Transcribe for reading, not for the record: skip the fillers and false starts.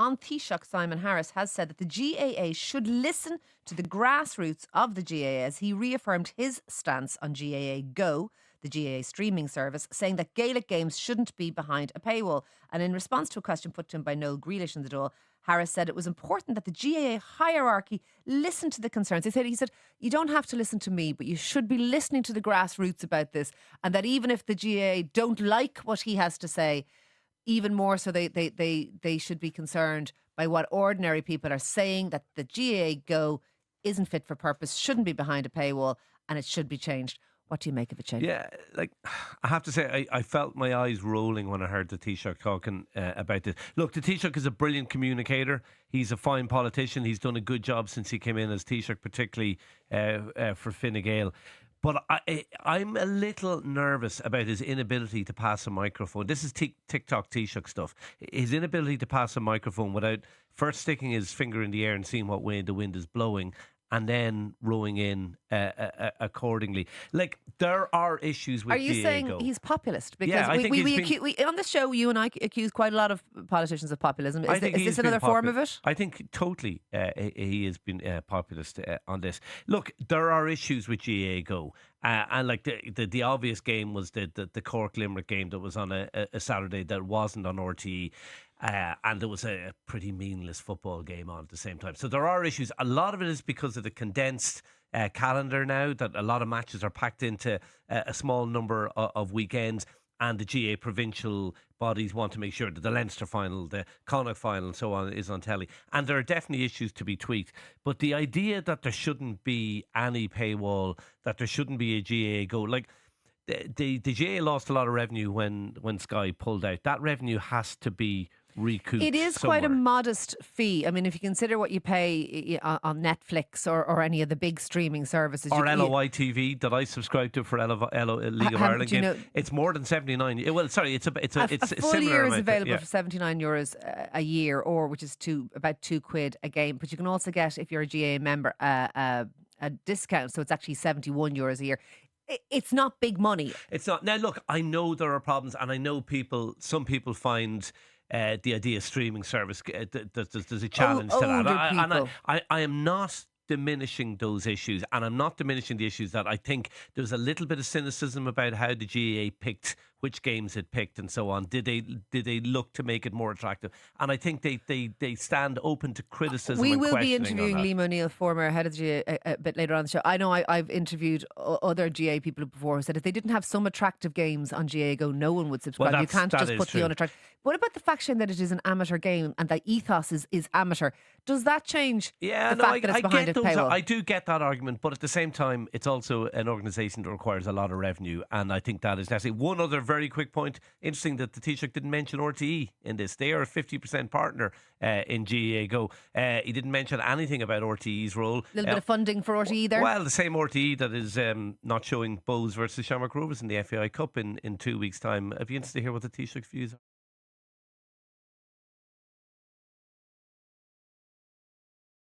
on Taoiseach Simon Harris has said that the GAA should listen to the grassroots of the GAA as he reaffirmed his stance on GAAGO, the GAA streaming service, saying that Gaelic games shouldn't be behind a paywall. And in response to a question put to him by Noel Grealish in the Dáil, Harris said it was important that the GAA hierarchy listen to the concerns. He said, you don't have to listen to me, but you should be listening to the grassroots about this. And that even if the GAA don't like what he has to say, even more so they should be concerned by what ordinary people are saying, that the GAAGO isn't fit for purpose, shouldn't be behind a paywall, and it should be changed. What do you make of it, Shane? Yeah, like, I have to say, I felt my eyes rolling when I heard the Taoiseach talking about this. Look, the Taoiseach is a brilliant communicator. He's a fine politician. He's done a good job since he came in as Taoiseach, particularly for Fine Gael. But I'm a little nervous about his inability to pass a microphone. This is TikTok Taoiseach stuff. His inability to pass a microphone without first sticking his finger in the air and seeing what way the wind is blowing, and then rowing in accordingly. Like, there are issues with GAAGO. Are you saying he's populist? Because yeah, I think we on this show, you and I accuse quite a lot of politicians of populism. Is this another form of it? I think totally he has been populist on this. Look, there are issues with GAAGO. And like the obvious game was the Cork Limerick game that was on a Saturday that wasn't on RTÉ. And there was a pretty meaningless football game on at the same time. So there are issues. A lot of it is because of the condensed calendar now, that a lot of matches are packed into a small number of weekends. And the GA provincial bodies want to make sure that the Leinster final, the Connacht final and so on is on telly. And there are definitely issues to be tweaked. But the idea that there shouldn't be any paywall, that there shouldn't be a GAAGO, like the GA lost a lot of revenue when Sky pulled out. That revenue has to be recouped. It is somewhere. quite a modest fee. I mean, if you consider what you pay on Netflix or any of the big streaming services. Or LOI TV that I subscribe to for League of Ireland game. It's more than 79. Well, sorry, it's a full similar year is amount, available for €79 a year, or which is about £2 a game. But you can also get, if you're a GA member, a discount. So it's actually €71 a year. It's not big money. It's not. Now, look, I know there are problems, and I know some people find the idea of streaming service, there's a challenge to that. And I am not diminishing those issues, and I'm not diminishing the issues that I think there's a little bit of cynicism about how the GAA picked which games it picked and so on. Did they look to make it more attractive? And I think they stand open to criticism. We and will be questioning interviewing Liam O'Neill, former head of the GAA, a bit later on the show. I know I've interviewed other GAA people before who said if they didn't have some attractive games on GAAGO, no one would subscribe. You can't just put the unattractive. What about the fact, Shane, that it is an amateur game and the ethos is amateur? Does that change the fact that it's behind a paywall? I do get that argument, but at the same time, it's also an organisation that requires a lot of revenue, and I think that is necessary. One other very quick point. Interesting that the Taoiseach didn't mention RTÉ in this. They are a 50% partner in GAAGO. He didn't mention anything about RTÉ's role. A little bit of funding for RTÉ there? Well, the same RTÉ that is not showing Bows versus Shamrock Rovers in the FAI Cup in 2 weeks' time. I'd be interested to hear what the Taoiseach's views are.